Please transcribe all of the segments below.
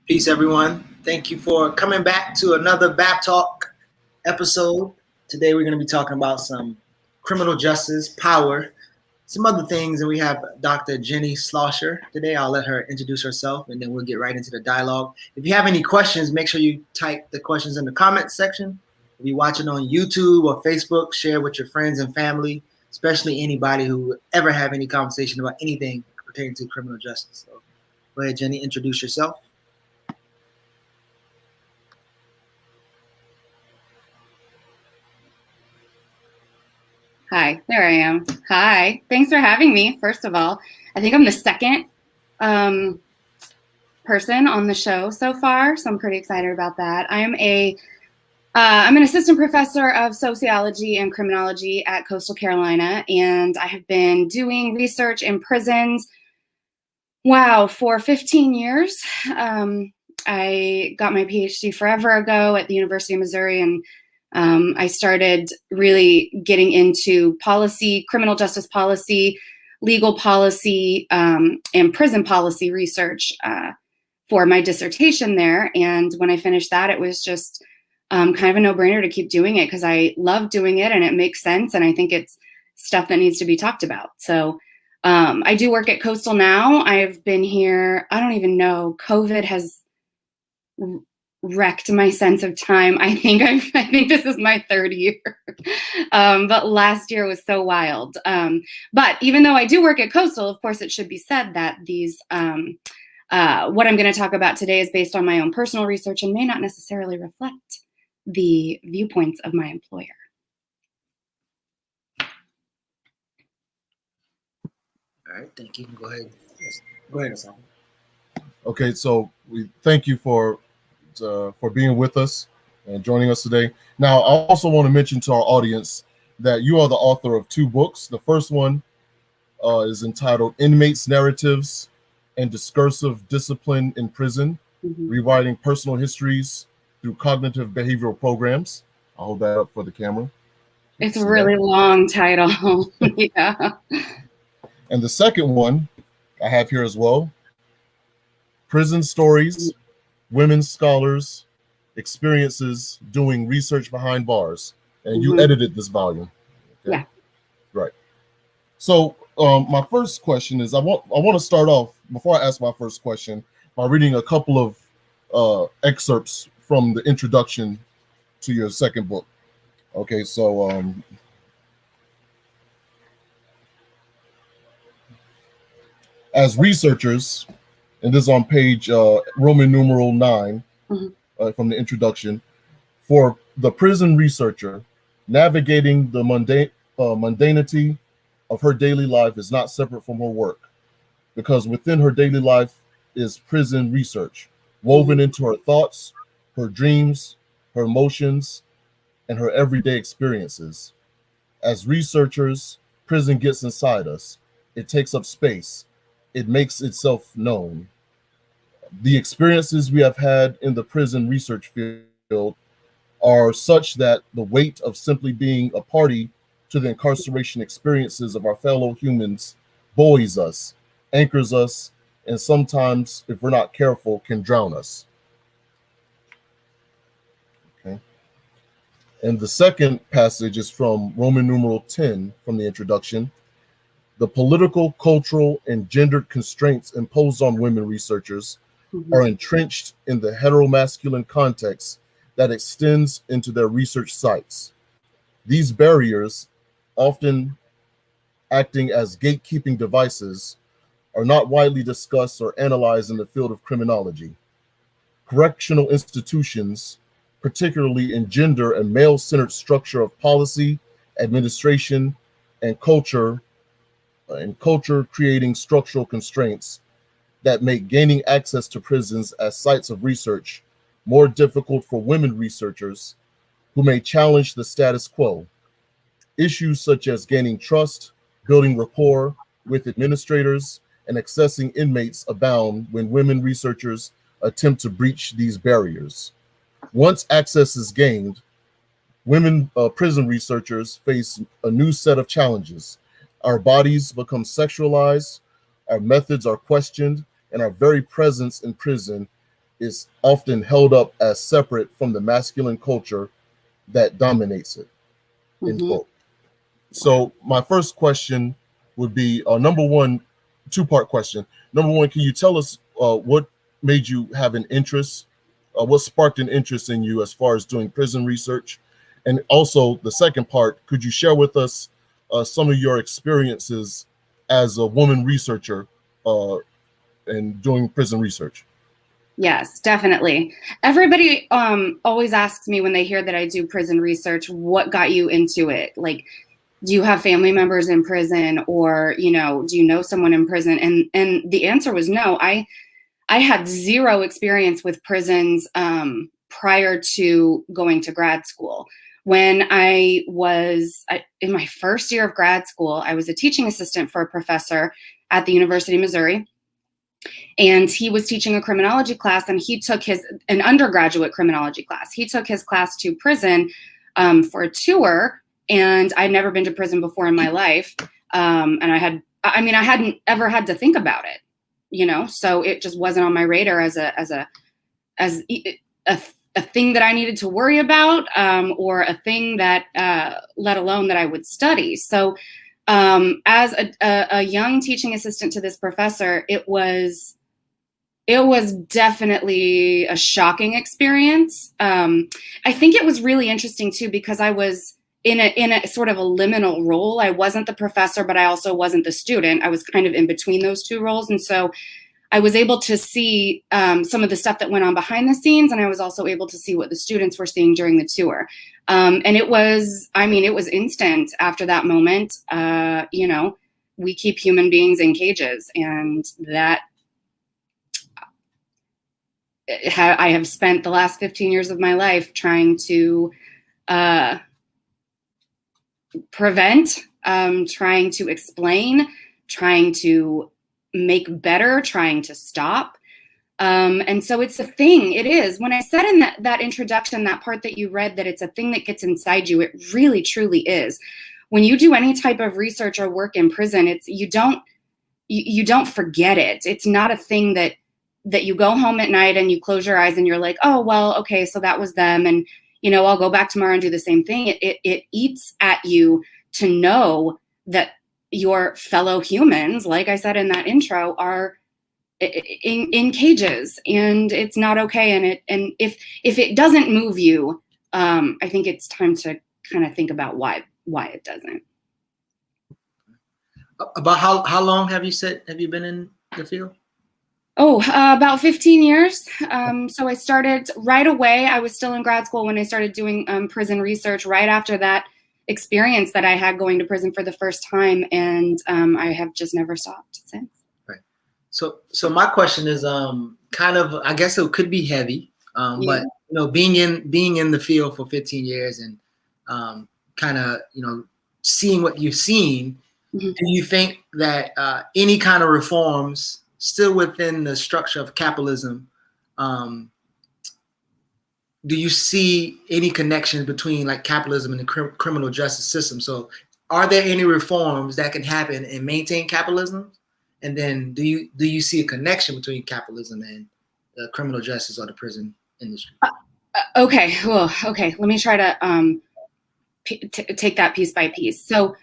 Peace, everyone. Thank you for coming back to another BABTalk episode. Today, we're going to be talking about some criminal justice, power, some other things, and we have Dr. Jenny Schlosser today. I'll let her introduce herself, and then we'll get right into the dialogue. If you have any questions, make sure you type the questions in the comments section. If you're watching on YouTube or Facebook, share with your friends and family, especially anybody who ever have any conversation about anything pertaining to criminal justice. So, go ahead, Jenny, introduce yourself. Hi, there I am. Hi, thanks for having me. First of all, I think I'm the second person on the show so far, so I'm pretty excited about that. I'm an assistant professor of sociology and criminology at Coastal Carolina, and I have been doing research in prisons, for 15 years. I got my PhD forever ago at the University of Missouri, and I started really getting into policy, criminal justice policy, legal policy, and prison policy research for my dissertation there. And when I finished that, it was just kind of a no-brainer to keep doing it because I love doing it and it makes sense. And I think it's stuff that needs to be talked about. So I do work at Coastal now. I've been here, I don't even know, COVID has wrecked my sense of time. I think this is my third year, but last year was so wild. But even though I do work at Coastal, of course, it should be said that these what I'm going to talk about today is based on my own personal research and may not necessarily reflect the viewpoints of my employer. All right, thank you. Go ahead. Go ahead, Asaf. Okay, so we thank you for being with us and joining us today. Now, I also want to mention to our audience that you are the author of two books. The first one is entitled Inmates, Narratives, and Discursive Discipline in Prison, Rewriting Personal Histories Through Cognitive Behavioral Programs. I'll hold that up for the camera. It's a really long title. Yeah. And the second one I have here as well, Prison Stories, Women Scholars, Experiences Doing Research Behind Bars. And you edited this volume. Okay? Yeah. Right. So my first question is, I want to start off, before I ask my first question, by reading a couple of excerpts from the introduction to your second book. Okay, so as researchers, and this is on page Roman numeral 9 from the introduction, for the prison researcher, navigating the mundanity of her daily life is not separate from her work, because within her daily life is prison research, woven into her thoughts, her dreams, her emotions, and her everyday experiences. As researchers, prison gets inside us. It takes up space. It makes itself known. The experiences we have had in the prison research field are such that the weight of simply being a party to the incarceration experiences of our fellow humans buoys us, anchors us, and sometimes, if we're not careful, can drown us. Okay. And the second passage is from Roman numeral 10 from the introduction. The political, cultural, and gendered constraints imposed on women researchers are entrenched in the heteromasculine context that extends into their research sites. These barriers, often acting as gatekeeping devices, are not widely discussed or analyzed in the field of criminology. Correctional institutions, particularly in gender and male-centered structure of policy, administration, and culture creating structural constraints that make gaining access to prisons as sites of research more difficult for women researchers who may challenge the status quo. Issues such as gaining trust, building rapport with administrators, and accessing inmates abound when women researchers attempt to breach these barriers. Once access is gained, women prison researchers face a new set of challenges. Our bodies become sexualized, our methods are questioned, and our very presence in prison is often held up as separate from the masculine culture that dominates it, end quote. So my first question would be, number one, two-part question. Number one, can you tell us what made you have an interest, what sparked an interest in you as far as doing prison research? And also the second part, could you share with us some of your experiences as a woman researcher and doing prison research? Yes, definitely. Everybody always asks me when they hear that I do prison research, what got you into it? Like, do you have family members in prison, or, you know, do you know someone in prison? And the answer was no. I had zero experience with prisons prior to going to grad school. When I was in my first year of grad school, I was a teaching assistant for a professor at the University of Missouri. And he was teaching a criminology class, and he took an undergraduate criminology class. He took his class to prison for a tour, and I'd never been to prison before in my life. And I hadn't ever had to think about it, you know, so it just wasn't on my radar as a thing that I needed to worry about, or a thing that, let alone that I would study. So as a young teaching assistant to this professor, it was definitely a shocking experience. I think it was really interesting too, because I was in a sort of a liminal role. I wasn't the professor, but I also wasn't the student. I was kind of in between those two roles. And so I was able to see some of the stuff that went on behind the scenes, and I was also able to see what the students were seeing during the tour. And it was instant after that moment. You know, we keep human beings in cages, and that I have spent the last 15 years of my life trying to prevent, trying to explain, trying to make better, trying to stop. And so it's a thing. It is. When I said in that introduction, that part that you read, that it's a thing that gets inside you, it really, truly is. When you do any type of research or work in prison, you don't forget it. It's not a thing that you go home at night and you close your eyes and you're like, oh, well, okay, so that was them, and, you know, I'll go back tomorrow and do the same thing. It eats at you to know that your fellow humans, like I said in that intro, are in cages, and it's not okay. And if it doesn't move you, I think it's time to kind of think about why it doesn't. About how long have you been in the field? Oh, about 15 years. So I started right away. I was still in grad school when I started doing prison research, right after that experience that I had going to prison for the first time. And I have just never stopped since. Right. So my question is kind of, I guess it could be heavy, but, you know, being in the field for 15 years and kind of, you know, seeing what you've seen, do you think that any kind of reforms still within the structure of capitalism, do you see any connections between like capitalism and the criminal justice system? So are there any reforms that can happen and maintain capitalism? And then do you see a connection between capitalism and the criminal justice or the prison industry? Okay. Well, okay. Let me try to take that piece by piece. So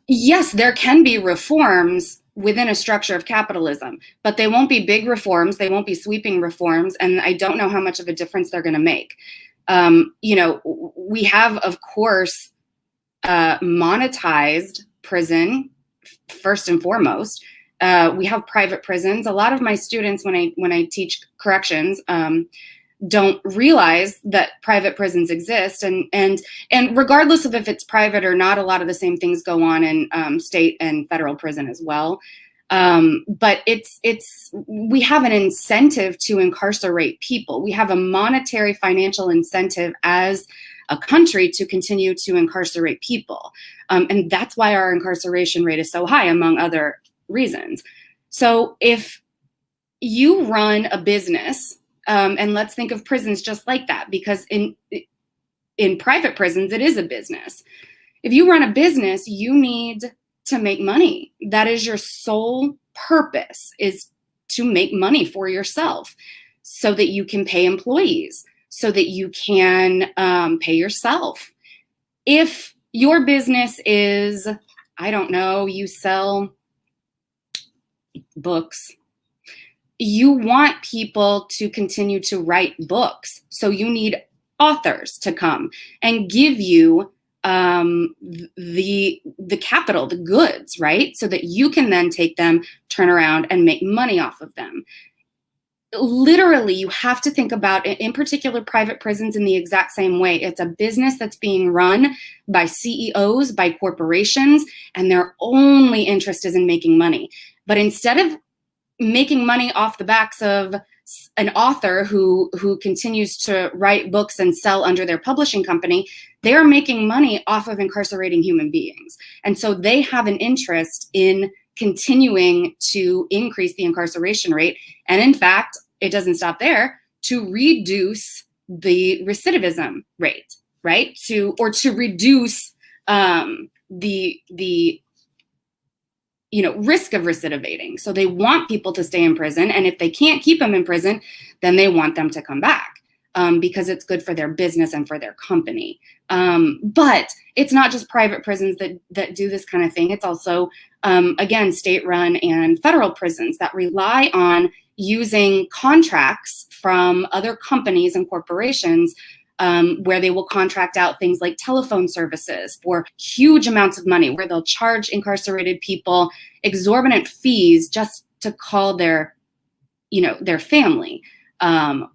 yes, there can be reforms within a structure of capitalism, but they won't be big reforms. They won't be sweeping reforms. And I don't know how much of a difference they're going to make. You know, we have, of course, monetized prison first and foremost. We have private prisons. A lot of my students, when I teach corrections, don't realize that private prisons exist, and regardless of if it's private or not, a lot of the same things go on in state and federal prison as well. But we have an incentive to incarcerate people. We have a monetary financial incentive as a country to continue to incarcerate people, and that's why our incarceration rate is so high, among other reasons. So if you run a business, and let's think of prisons just like that, because in private prisons, it is a business. If you run a business, you need to make money. That is your sole purpose, is to make money for yourself so that you can pay employees, so that you can pay yourself. If your business is, I don't know, you sell books, you want people to continue to write books. So you need authors to come and give you the capital, the goods, right? So that you can then take them, turn around and make money off of them. Literally, you have to think about, in particular, private prisons in the exact same way. It's a business that's being run by CEOs, by corporations, and their only interest is in making money. But instead of making money off the backs of an author who continues to write books and sell under their publishing company, they're making money off of incarcerating human beings. And so they have an interest in continuing to increase the incarceration rate. And in fact, it doesn't stop there, to reduce the recidivism rate, right? To reduce the risk of recidivating. So they want people to stay in prison. And if they can't keep them in prison, then they want them to come back because it's good for their business and for their company. But it's not just private prisons that do this kind of thing. It's also, again, state-run and federal prisons that rely on using contracts from other companies and corporations where they will contract out things like telephone services for huge amounts of money, where they'll charge incarcerated people exorbitant fees just to call their family.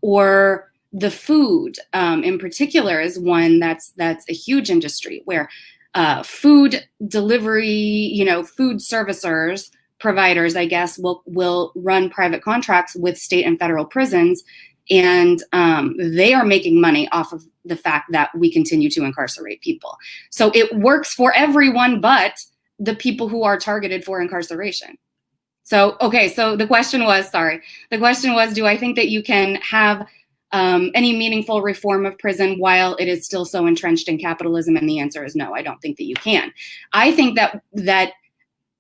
Or the food in particular is one that's a huge industry where food delivery, food servicers, providers, I guess, will run private contracts with state and federal prisons. And they are making money off of the fact that we continue to incarcerate people. So it works for everyone but the people who are targeted for incarceration. So, okay, so the question was, do I think that you can have any meaningful reform of prison while it is still so entrenched in capitalism? And the answer is no, I don't think that you can. I think that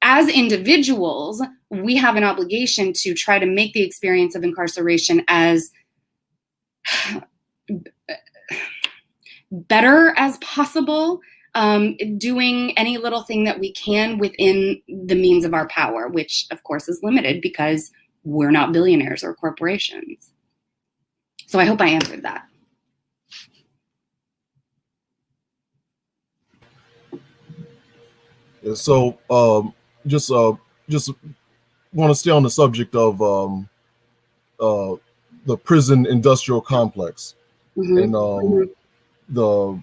as individuals, we have an obligation to try to make the experience of incarceration as better as possible, doing any little thing that we can within the means of our power, which of course is limited because we're not billionaires or corporations. So I hope I answered that. So just want to stay on the subject of the prison industrial complex, and the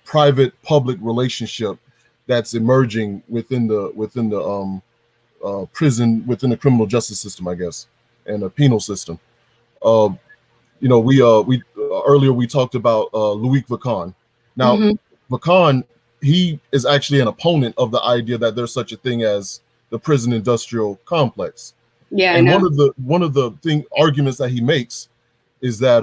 private public relationship that's emerging within the prison, within the criminal justice system, I guess, and the penal system. We earlier we talked about Louis Vacan. Now, Vacan, he is actually an opponent of the idea that there's such a thing as the prison industrial complex. Yeah, and one of the arguments that he makes is that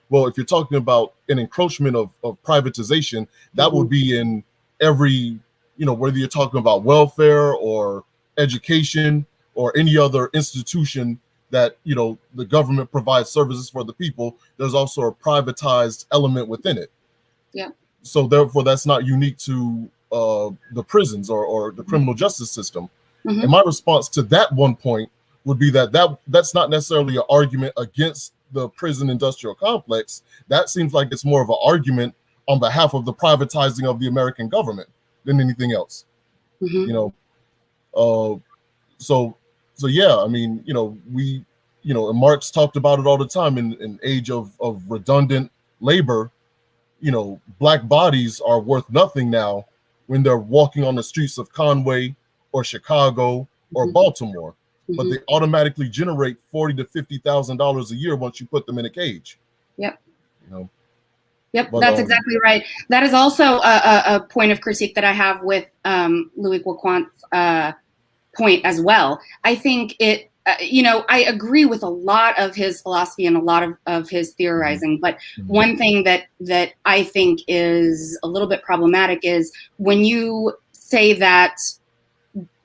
well, if you're talking about an encroachment of privatization, that would be in every, whether you're talking about welfare or education or any other institution that, the government provides services for the people, there's also a privatized element within it. Yeah. So therefore, that's not unique to the prisons or the criminal justice system. And my response to that one point would be that's not necessarily an argument against the prison industrial complex. That seems like it's more of an argument on behalf of the privatizing of the American government than anything else. So yeah, I mean, and Marx talked about it all the time in age of redundant labor. Black bodies are worth nothing now when they're walking on the streets of Conway or Chicago or Baltimore, but they automatically generate $40,000 to $50,000 a year once you put them in a cage. Yep. Yep, but, that's exactly right. That is also a point of critique that I have with Louis Vacan's point as well. I think it, I agree with a lot of his philosophy and a lot of his theorizing, but one thing that I think is a little bit problematic is when you say that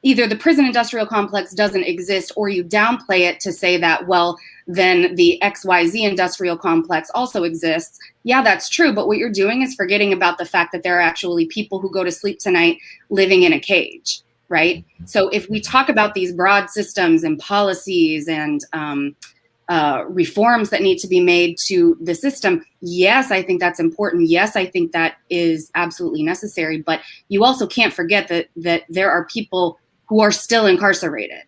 either the prison industrial complex doesn't exist, or you downplay it to say that, well, then the XYZ industrial complex also exists. Yeah, that's true. But what you're doing is forgetting about the fact that there are actually people who go to sleep tonight living in a cage, right? So if we talk about these broad systems and policies and reforms that need to be made to the system, yes, I think that's important. Yes, I think that is absolutely necessary. But you also can't forget that there are people who are still incarcerated.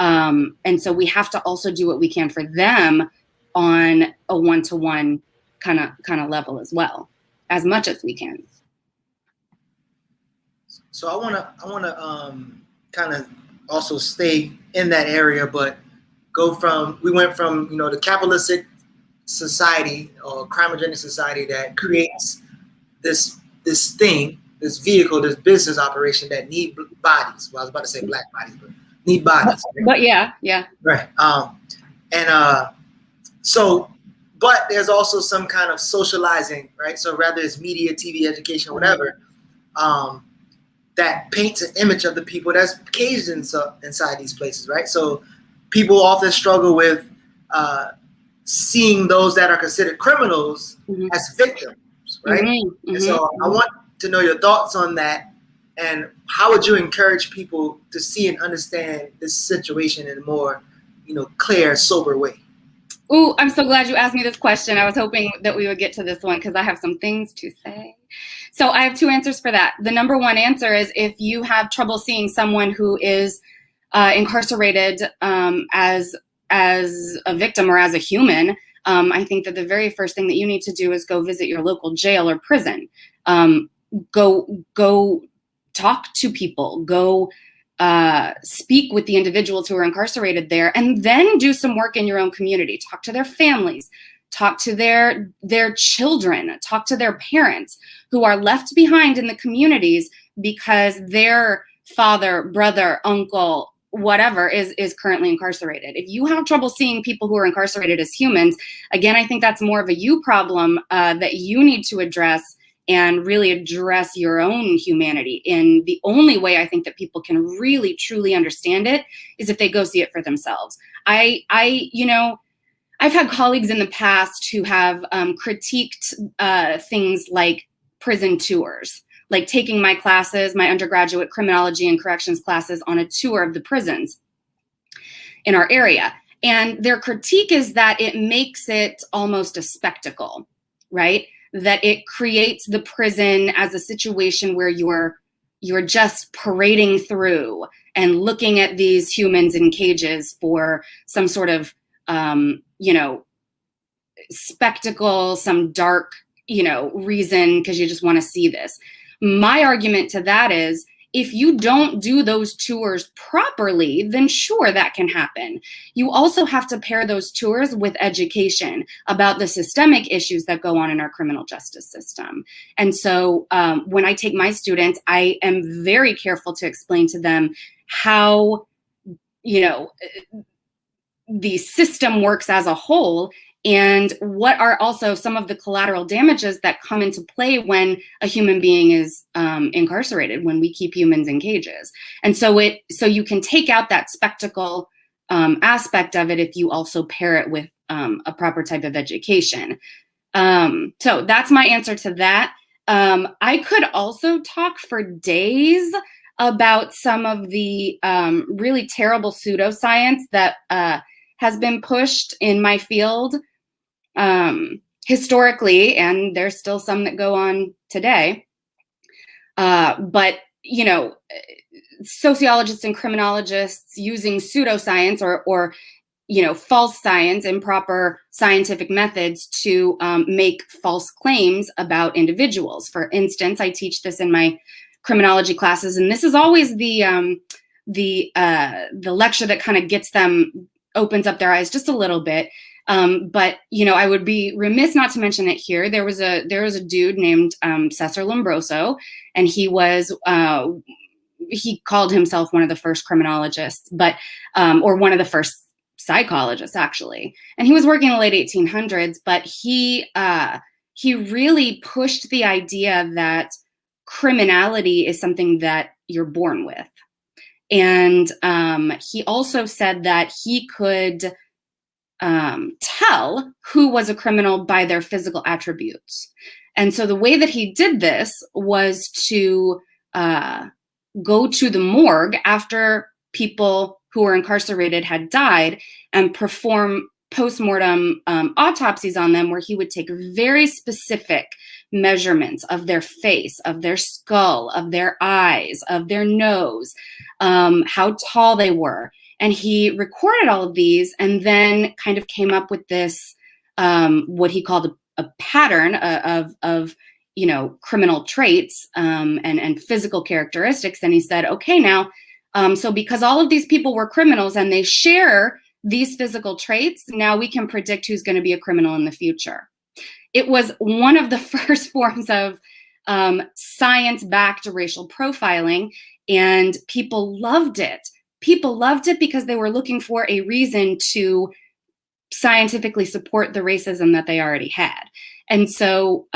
And so we have to also do what we can for them on a one-to-one kind of level as well, as much as we can. So I wanna kind of also stay in that area, but we went from the capitalistic society or crime-agenic society that creates this vehicle, this business operation that need bodies. Well, I was about to say black bodies, but need bodies. But yeah. Right. But there's also some kind of socializing, right? So whether it's media, TV, education, whatever, that paints an image of the people that's caged inside these places, right? So people often struggle with seeing those that are considered criminals as victims, right? And so I want to know your thoughts on that, and how would you encourage people to see and understand this situation in a more, clear, sober way? Ooh, I'm so glad you asked me this question. I was hoping that we would get to this one because I have some things to say. So I have two answers for that. The number one answer is, if you have trouble seeing someone who is incarcerated as a victim or as a human, I think that the very first thing that you need to do is go visit your local jail or prison. Go talk to people. Go speak with the individuals who are incarcerated there, and then do some work in your own community. Talk to their families. Talk to their children. Talk to their parents who are left behind in the communities because their father, brother, uncle, whatever is currently incarcerated. If you have trouble seeing people who are incarcerated as humans, again, I think that's more of a you problem that you need to address, and really address your own humanity. And the only way I think that people can really, truly understand it is if they go see it for themselves. I've had colleagues in the past who have critiqued things like prison tours, like taking my classes, my undergraduate criminology and corrections classes, on a tour of the prisons in our area. And their critique is that it makes it almost a spectacle, right? That it creates the prison as a situation where you're just parading through and looking at these humans in cages for some sort of spectacle, some dark reason, because you just want to see this. My argument to that is, if you don't do those tours properly, then sure, that can happen. You also have to pair those tours with education about the systemic issues that go on in our criminal justice system. And so when I take my students, I am very careful to explain to them how, the system works as a whole, and what are also some of the collateral damages that come into play when a human being is incarcerated, when we keep humans in cages. And so you can take out that spectacle aspect of it if you also pair it with a proper type of education. So that's my answer to that. I could also talk for days about some of the really terrible pseudoscience that has been pushed in my field historically, and there's still some that go on today. But sociologists and criminologists using pseudoscience or false science, improper scientific methods to make false claims about individuals. For instance, I teach this in my criminology classes, and this is always the lecture that kind of opens up their eyes just a little bit. But I would be remiss not to mention it here. There was a dude named Cesar Lombroso, and he called himself one of the first criminologists, or one of the first psychologists, actually. And he was working in the late 1800s, but he really pushed the idea that criminality is something that you're born with. And he also said that he could tell who was a criminal by their physical attributes. And so the way that he did this was to go to the morgue after people who were incarcerated had died and perform postmortem autopsies on them, where he would take very specific measurements of their face, of their skull, of their eyes, of their nose, how tall they were. And he recorded all of these and then kind of came up with this, what he called a pattern of criminal traits and physical characteristics. And he said, okay, now, so because all of these people were criminals and they share these physical traits, now we can predict who's going to be a criminal in the future. It was one of the first forms of science-backed racial profiling, and people loved it. People loved it because they were looking for a reason to scientifically support the racism that they already had. And so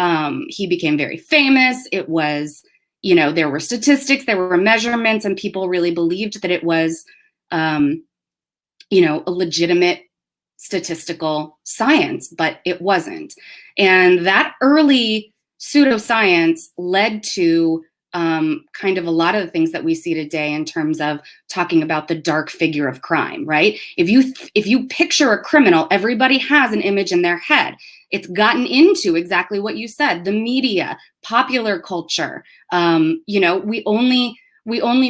he became very famous. It was, there were statistics, there were measurements, and people really believed that it was, a legitimate statistical science, but it wasn't. And that early pseudoscience led to kind of a lot of the things that we see today in terms of talking about the dark figure of crime, right? If you picture a criminal, everybody has an image in their head. It's gotten into exactly what you said, the media, popular culture. We only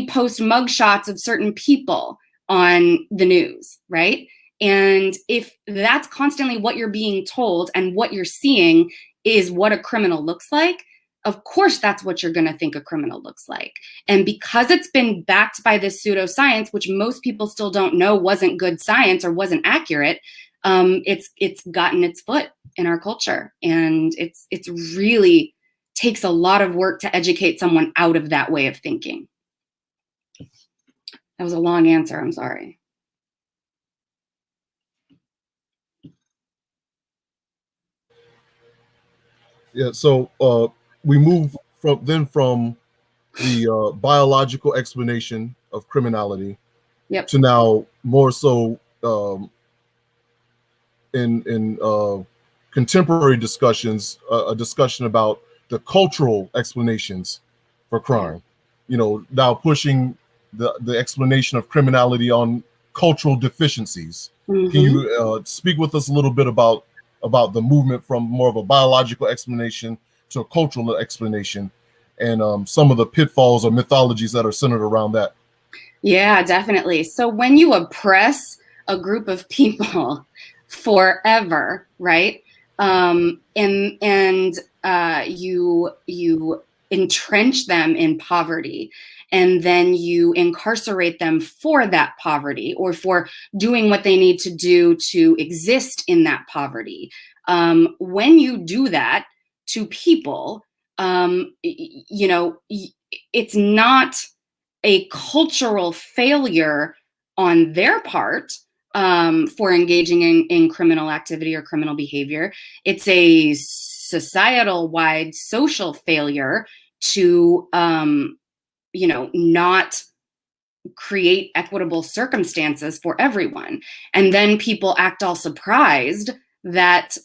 post mugshots of certain people on the news, right? And if that's constantly what you're being told and what you're seeing is what a criminal looks like, of course, that's what you're going to think a criminal looks like. And because it's been backed by this pseudoscience, which most people still don't know wasn't good science or wasn't accurate, it's gotten its foot in our culture. And it's really takes a lot of work to educate someone out of that way of thinking. That was a long answer. I'm sorry. Yeah, so we move from the biological explanation of criminality, yep, to now more so in contemporary discussions, a discussion about the cultural explanations for crime. Now pushing the explanation of criminality on cultural deficiencies. Mm-hmm. Can you speak with us a little bit about the movement from more of a biological explanation to a cultural explanation, and some of the pitfalls or mythologies that are centered around that? Yeah, definitely. So when you oppress a group of people forever, right? And you entrench them in poverty, and then you incarcerate them for that poverty or for doing what they need to do to exist in that poverty. When you do that to people, it's not a cultural failure on their part for engaging in criminal activity or criminal behavior. It's a societal-wide social failure to not create equitable circumstances for everyone. And then people act all surprised that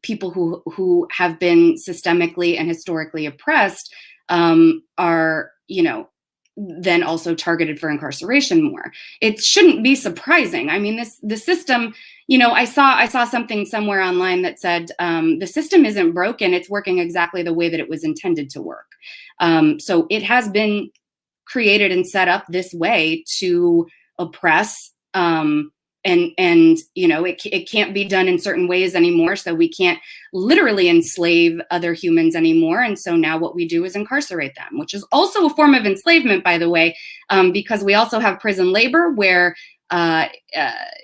people who have been systemically and historically oppressed are, then also targeted for incarceration more. It shouldn't be surprising. I mean, the system, I saw something somewhere online that said the system isn't broken. It's working exactly the way that it was intended to work. So it has been created and set up this way to oppress, it can't be done in certain ways anymore. So we can't literally enslave other humans anymore. And so now what we do is incarcerate them, which is also a form of enslavement, by the way, because we also have prison labor where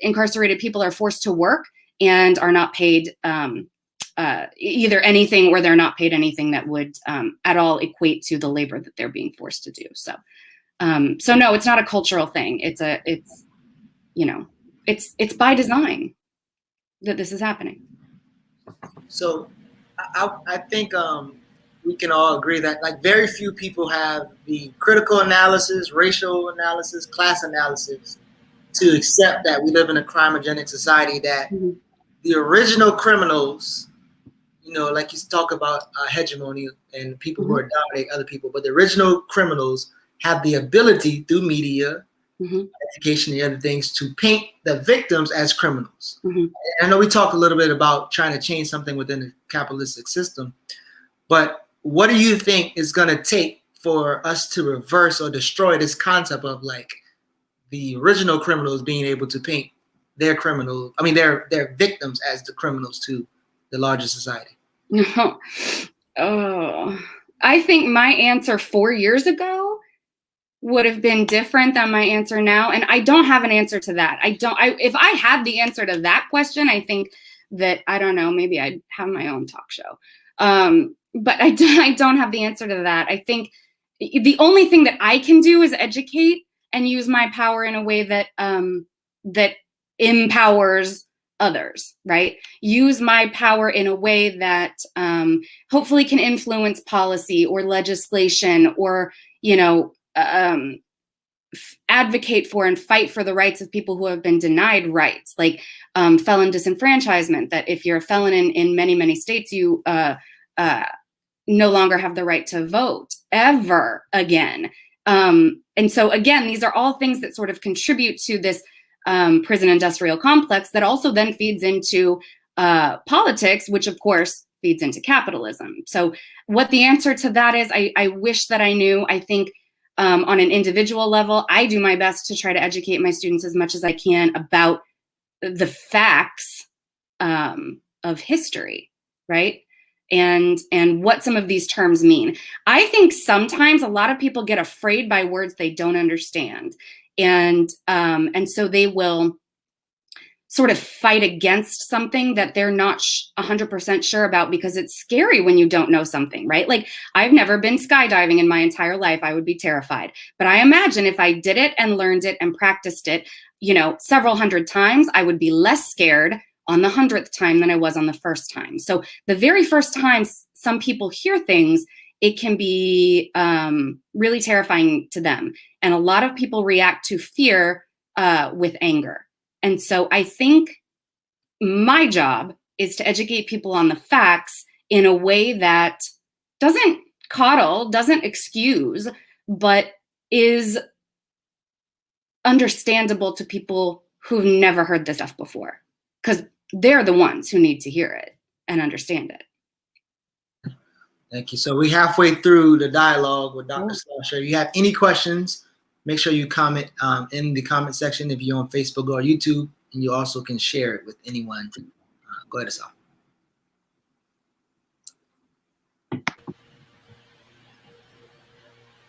incarcerated people are forced to work and are not paid either anything, or they're not paid anything that would at all equate to the labor that they're being forced to do. So no, it's not a cultural thing. It's by design that this is happening. So I think we can all agree that like very few people have the critical analysis, racial analysis, class analysis to accept that we live in a crimogenic society, that the original criminals, you know, like you talk about hegemony and people who are dominating other people, but the original criminals have the ability through media, education and other things to paint the victims as criminals. And I know we talked a little bit about trying to change something within the capitalistic system, but what do you think is going to take for us to reverse or destroy this concept of like the original criminals being able to paint their victims as the criminals to the larger society? Oh, I think my answer 4 years ago would have been different than my answer now. And I don't have an answer to that. If I had the answer to that question, I think that, I don't know, maybe I'd have my own talk show. But I don't have the answer to that. I think the only thing that I can do is educate and use my power in a way that that empowers others, right? Use my power in a way that hopefully can influence policy or legislation, or, you know, advocate for and fight for the rights of people who have been denied rights, like felon disenfranchisement, that if you're a felon in many, many states, you no longer have the right to vote ever again. And so again, these are all things that sort of contribute to this prison industrial complex that also then feeds into politics, which of course feeds into capitalism. So what the answer to that is, I wish that I knew. I think on an individual level, I do my best to try to educate my students as much as I can about the facts of history, right? And what some of these terms mean. I think sometimes a lot of people get afraid by words they don't understand. And so they will sort of fight against something that they're not 100% sure about, because it's scary when you don't know something, right? Like, I've never been skydiving in my entire life. I would be terrified. But I imagine if I did it and learned it and practiced it, you know, several hundred times, I would be less scared on the 100th time than I was on the first time. So the very first time some people hear things, it can be really terrifying to them. And a lot of people react to fear with anger. And so I think my job is to educate people on the facts in a way that doesn't coddle, doesn't excuse, but is understandable to people who've never heard this stuff before, because they're the ones who need to hear it and understand it. Thank you. So we're halfway through the dialogue with Dr. Schlosser. If you have any questions, make sure you comment in the comment section if you're on Facebook or YouTube, and you also can share it with anyone. Go ahead, Asaf.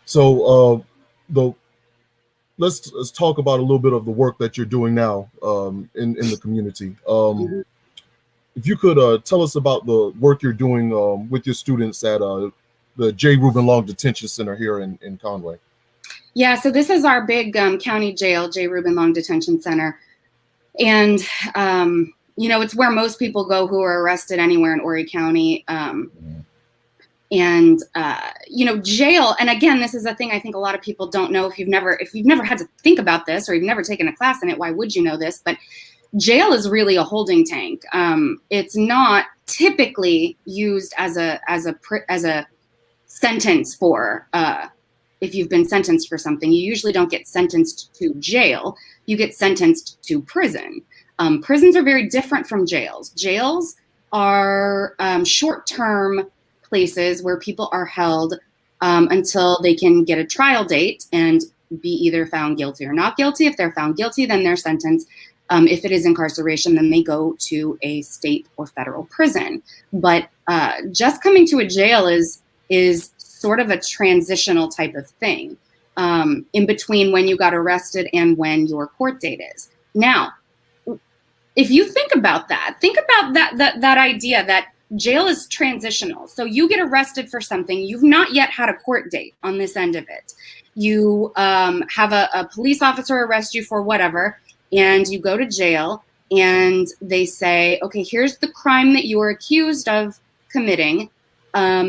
So let's talk about a little bit of the work that you're doing now in the community. If you could tell us about the work you're doing with your students at the J. Reuben Long Detention Center here in Conway. Yeah, so this is our big county jail, J. Reuben Long Detention Center. And, you know, it's where most people go who are arrested anywhere in Horry County. And, you know, jail, and again, this is a thing I think a lot of people don't know. If you've never had to think about this, or you've never taken a class in it, why would you know this? But jail is really a holding tank. It's not typically used as a sentence for, if you've been sentenced for something. You usually don't get sentenced to jail. You get sentenced to prison. Prisons are very different from jails. Jails are short-term places where people are held until they can get a trial date and be either found guilty or not guilty. If they're found guilty, then they're sentenced. If it is incarceration, then they go to a state or federal prison. But just coming to a jail is sort of a transitional type of thing in between when you got arrested and when your court date is. Now, if you think about that idea that jail is transitional. So you get arrested for something, you've not yet had a court date on this end of it. You have a police officer arrest you for whatever, and you go to jail, and they say, okay, here's the crime that you were accused of committing.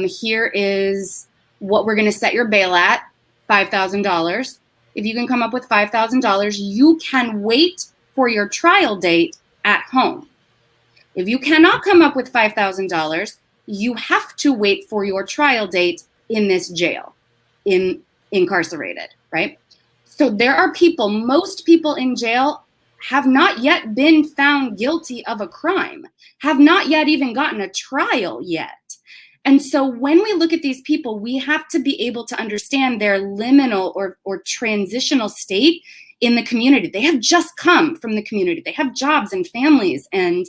here is what we're going to set your bail at, $5,000. If you can come up with $5,000, you can wait for your trial date at home. If you cannot come up with $5,000, you have to wait for your trial date in this jail, incarcerated, right? So there are people, most people in jail have not yet been found guilty of a crime, have not yet even gotten a trial yet. And so when we look at these people, we have to be able to understand their liminal or transitional state in the community. They have just come from the community. They have jobs and families and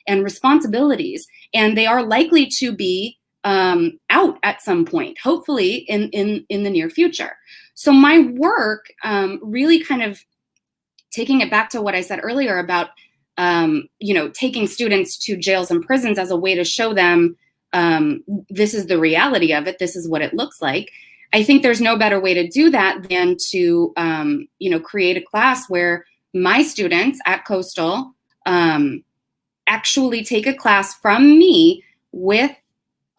responsibilities, and they are likely to be out at some point, hopefully in the near future. So my work really kind of taking it back to what I said earlier about taking students to jails and prisons as a way to show them this is the reality of it, this is what it looks like. I think there's no better way to do that than to create a class where my students at Coastal actually take a class from me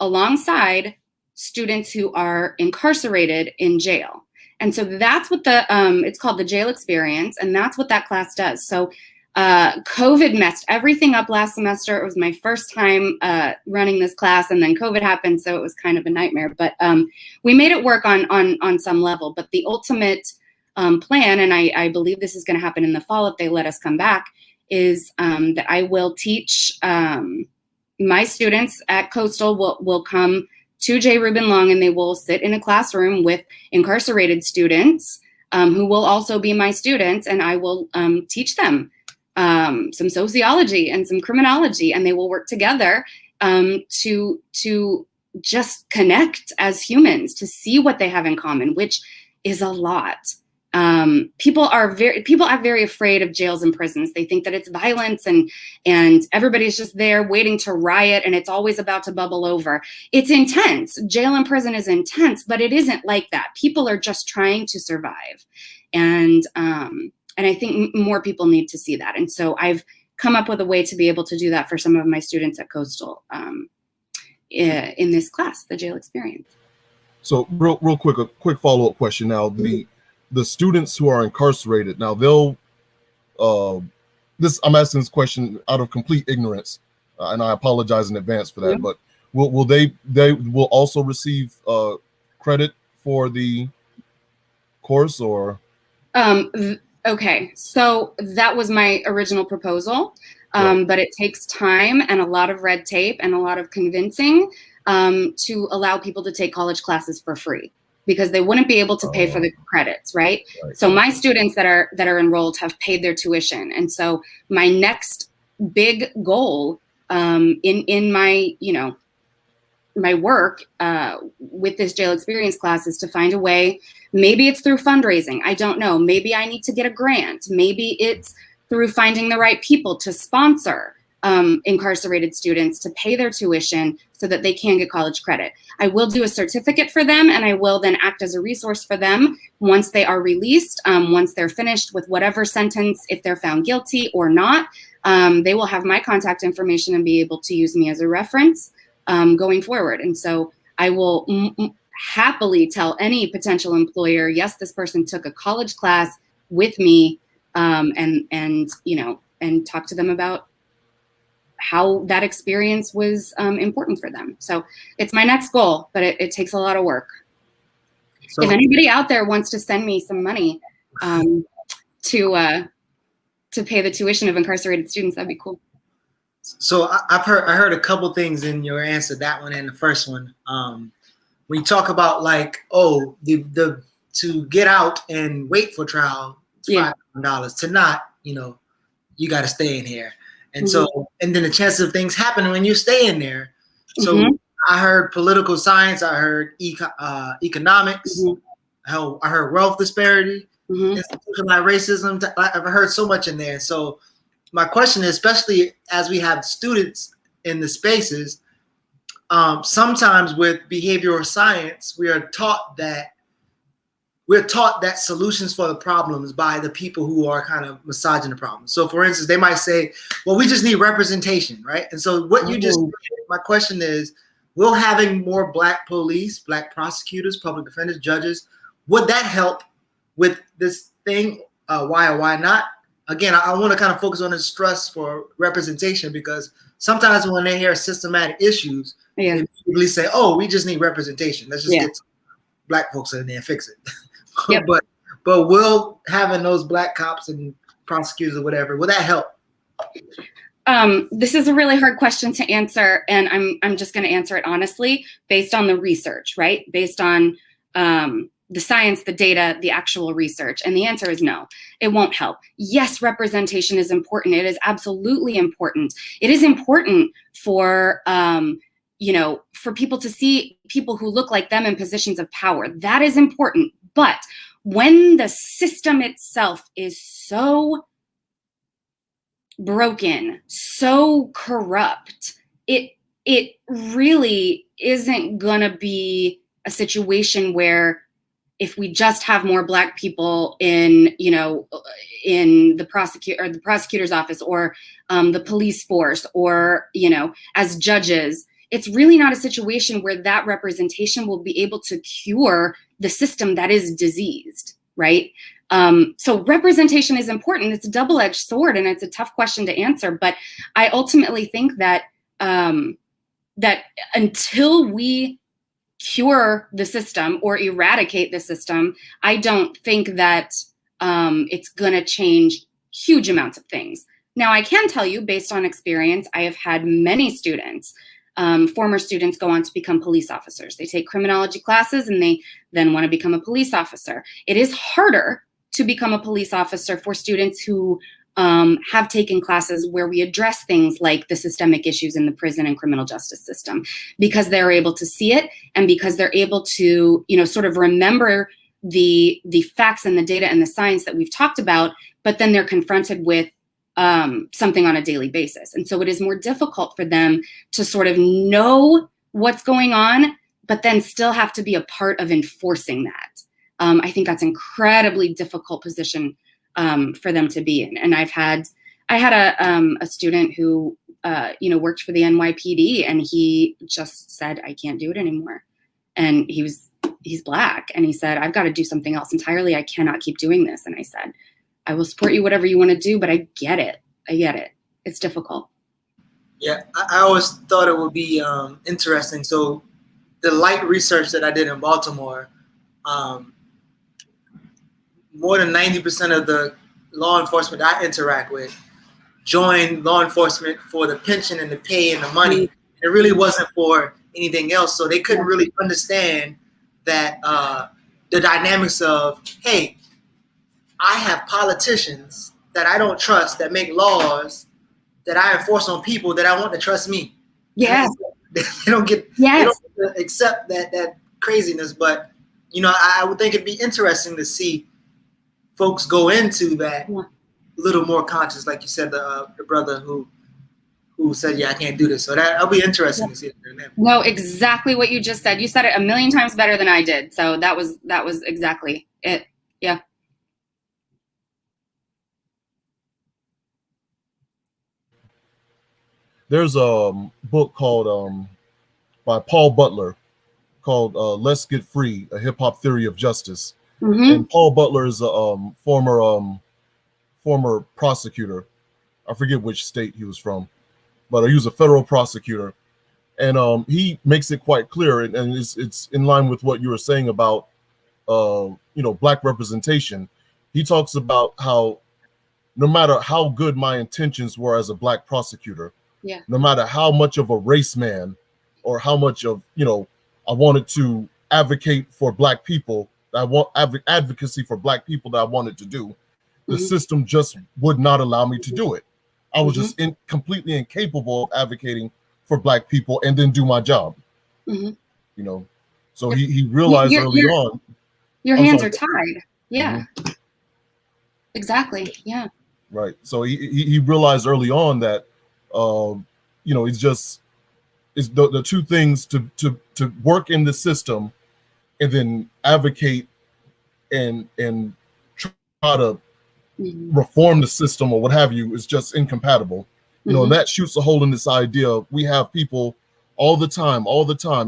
alongside students who are incarcerated in jail. And so that's what it's called the jail experience, and that's what that class does. So COVID messed everything up last semester. It was my first time running this class, and then COVID happened, so it was kind of a nightmare. But we made it work on some level. But the ultimate plan, and I believe this is going to happen in the fall if they let us come back, is that I will teach my students at Coastal will come to J. Reuben Long, and they will sit in a classroom with incarcerated students who will also be my students, and I will teach them some sociology and some criminology, and they will work together to just connect as humans, to see what they have in common, which is a lot. People are very afraid of jails and prisons. They think that it's violence and everybody's just there waiting to riot, and it's always about to bubble over. It's intense. Jail and prison is intense, but it isn't like that. People are just trying to survive. And I think more people need to see that. And so I've come up with a way to be able to do that for some of my students at Coastal in this class, the jail experience. So real quick, a quick follow-up question now. The students who are incarcerated, now they'll, I'm asking this question out of complete ignorance, and I apologize in advance for that, but will they will also receive credit for the course, or? Okay, so that was my original proposal, but it takes time and a lot of red tape and a lot of convincing to allow people to take college classes for free, because they wouldn't be able to pay for the credits, right? So my students that are enrolled have paid their tuition, and so my next big goal in my my work with this jail experience class is to find a way. Maybe it's through fundraising. I don't know. Maybe I need to get a grant. Maybe it's through finding the right people to sponsor incarcerated students to pay their tuition so that they can get college credit. I will do a certificate for them, and I will then act as a resource for them once they are released, once they're finished with whatever sentence, if they're found guilty or not. They will have my contact information and be able to use me as a reference going forward. And so I will happily tell any potential employer, yes, this person took a college class with me, and talk to them about how that experience was important for them. So it's my next goal, but it takes a lot of work. So if anybody out there wants to send me some money to pay the tuition of incarcerated students, that'd be cool. So I heard a couple things in your answer, that one and the first one. When you talk about the to get out and wait for trial, $5,000. To not, you got to stay in here. And so, and then the chances of things happening when you stay in there. So I heard political science, I heard economics, I heard wealth disparity, institutionalized racism. I've heard so much in there. So my question is, especially as we have students in the spaces, sometimes with behavioral science, we're taught that solutions for the problems by the people who are kind of massaging the problem. So for instance, they might say, well, we just need representation, right? And so what you just, my question is, will having more Black police, Black prosecutors, public defenders, judges, would that help with this thing? Why or why not? Again, I want to kind of focus on this stress for representation, because sometimes when they hear systematic issues, they immediately say, "Oh, we just need representation. Let's just get Black folks in there and fix it." But will having those Black cops and prosecutors or whatever, will that help? This is a really hard question to answer, and I'm just going to answer it honestly based on the research, right? Based on the science, the data, the actual research. And the answer is no, it won't help. Yes, representation is important. It is absolutely important. It is important for, for people to see people who look like them in positions of power. That is important. But when the system itself is so broken, so corrupt, it really isn't gonna be a situation where if we just have more Black people in the prosecutor's office or the police force or as judges, it's really not a situation where that representation will be able to cure the system that is diseased, right? So representation is important. It's a double-edged sword, and it's a tough question to answer. But I ultimately think that that until we cure the system or eradicate the system, I don't think that it's going to change huge amounts of things. Now, I can tell you, based on experience, I have had many students, former students, go on to become police officers. They take criminology classes and they then want to become a police officer. It is harder to become a police officer for students who have taken classes where we address things like the systemic issues in the prison and criminal justice system, because they're able to see it and because they're able to, sort of remember the facts and the data and the science that we've talked about, but then they're confronted with something on a daily basis. And so it is more difficult for them to sort of know what's going on, but then still have to be a part of enforcing that. I think that's an incredibly difficult position for them to be in. And I had a student who, worked for the NYPD, and he just said, I can't do it anymore. And he's Black. And he said, I've got to do something else entirely. I cannot keep doing this. And I said, I will support you, whatever you want to do, but I get it. It's difficult. Yeah, I always thought it would be interesting. So the light research that I did in Baltimore, more than 90% of the law enforcement I interact with joined law enforcement for the pension and the pay and the money. It really wasn't for anything else. So they couldn't really understand that the dynamics of, hey, I have politicians that I don't trust that make laws that I enforce on people that I want to trust me. Yeah. They don't get to accept that craziness. But, I would think it'd be interesting to see folks go into that a little more conscious, like you said, the brother who said, I can't do this. So that'll be interesting to see. No, exactly what you just said. You said it a million times better than I did. So that was exactly it. Yeah. There's a book called by Paul Butler called Let's Get Free, A Hip Hop Theory of Justice. Mm-hmm. And Paul Butler is a former prosecutor. I forget which state he was from, but he was a federal prosecutor. And he makes it quite clear, and it's in line with what you were saying about Black representation. He talks about how no matter how good my intentions were as a Black prosecutor, no matter how much of a race man or how much of I wanted to advocate for Black people, I want advocacy for Black people that I wanted to do, the system just would not allow me to do it. I was just completely incapable of advocating for Black people and then do my job. So he realized early on. Your hands are tied. Yeah. Exactly. Yeah. Right. So he realized early on that it's the two things to work in the system and then advocate and try to reform the system or what have you is just incompatible. And that shoots a hole in this idea of we have people all the time,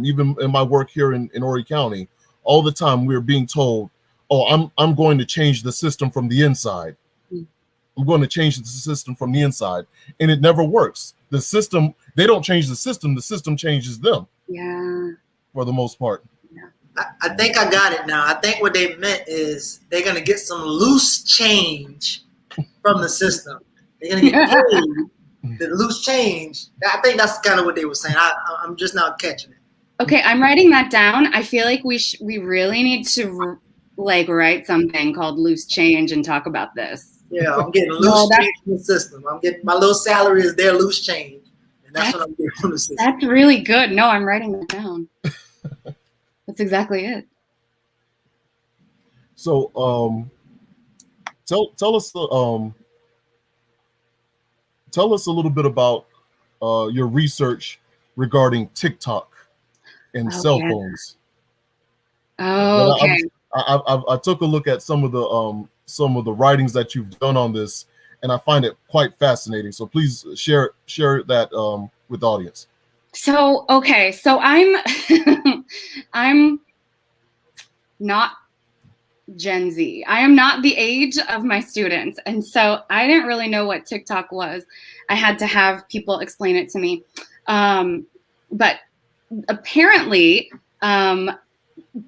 even in my work here in Horry County, all the time we're being told, oh, I'm going to change the system from the inside. I'm going to change the system from the inside. And it never works. The system, they don't change the system changes them. Yeah. For the most part. I think I got it now. I think what they meant is they're going to get some loose change from the system. They're going to get paid the loose change. I think that's kind of what they were saying. I'm just now catching it. Okay, I'm writing that down. I feel like we really need to write something called loose change and talk about this. Yeah, I'm getting loose change from the system. I'm getting my little salary is their loose change. And that's what I'm getting from the system. That's really good. No, I'm writing that down. That's exactly it. So tell us a little bit about your research regarding TikTok and cell phones. Oh, okay. I took a look at some of the writings that you've done on this, and I find it quite fascinating. So please share that with the audience. So I'm not Gen Z. I am not the age of my students. And so I didn't really know what TikTok was. I had to have people explain it to me. But apparently,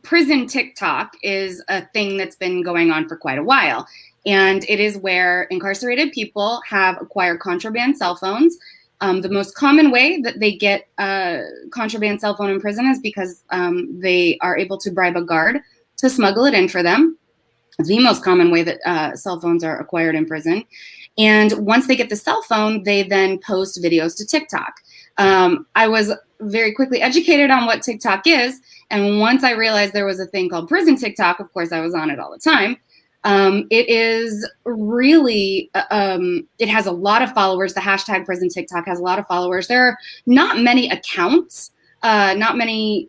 prison TikTok is a thing that's been going on for quite a while. And it is where incarcerated people have acquired contraband cell phones. The most common way that they get a contraband cell phone in prison is because they are able to bribe a guard to smuggle it in for them. The most common way that cell phones are acquired in prison. And once they get the cell phone, they then post videos to TikTok. I was very quickly educated on what TikTok is. And once I realized there was a thing called prison TikTok, of course, I was on it all the time. It is really, it has a lot of followers. The hashtag prison TikTok has a lot of followers. There are not many accounts, not many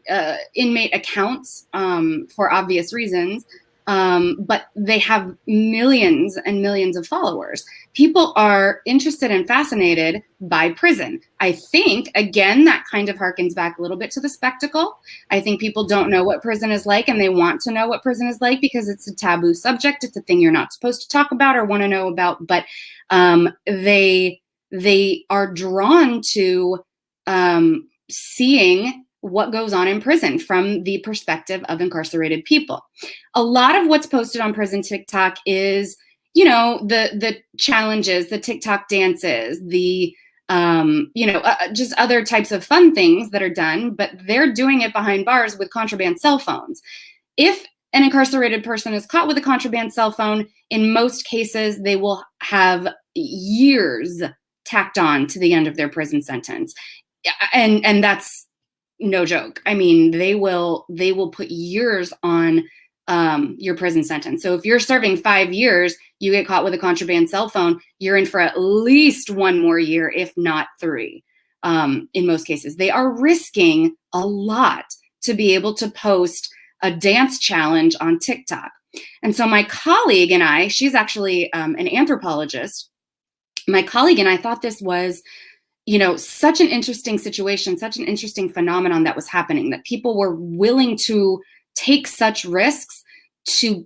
inmate accounts for obvious reasons, but they have millions and millions of followers. People are interested and fascinated by prison. I think, again, that kind of harkens back a little bit to the spectacle. I think people don't know what prison is like, and they want to know what prison is like because it's a taboo subject. It's a thing you're not supposed to talk about or want to know about, but they are drawn to seeing what goes on in prison from the perspective of incarcerated people. A lot of what's posted on prison TikTok is, you know, the challenges, the TikTok dances, the just other types of fun things that are done, but they're doing it behind bars with contraband cell phones. If an incarcerated person is caught with a contraband cell phone, in most cases, they will have years tacked on to the end of their prison sentence. And that's no joke. I mean, they will put years on your prison sentence. So if you're serving 5 years, you get caught with a contraband cell phone, you're in for at least 1 more year, if not 3. In most cases, they are risking a lot to be able to post a dance challenge on TikTok. And so my colleague and I, she's actually an anthropologist. My colleague and I thought this was, you know, such an interesting situation, such an interesting phenomenon that was happening, that people were willing to take such risks to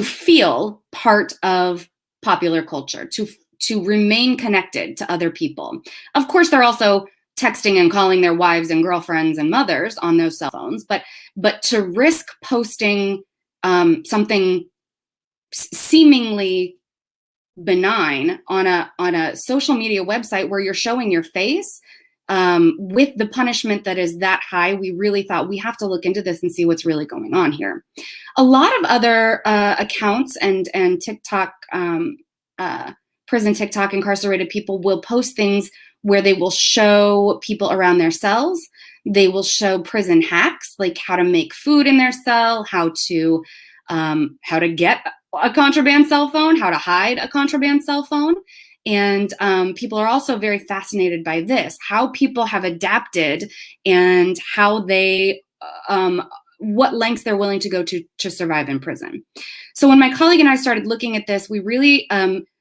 feel part of popular culture, to remain connected to other people. Of course, they're also texting and calling their wives and girlfriends and mothers on those cell phones, but to risk posting something seemingly benign on a social media website where you're showing your face with the punishment that is that high, we really thought we have to look into this and see what's really going on here. A lot of other accounts and TikTok, prison TikTok incarcerated people will post things where they will show people around their cells. They will show prison hacks, like how to make food in their cell, how to get a contraband cell phone, how to hide a contraband cell phone. And people are also very fascinated by this, how people have adapted and how they, what lengths they're willing to go to survive in prison. So when my colleague and I started looking at this, we really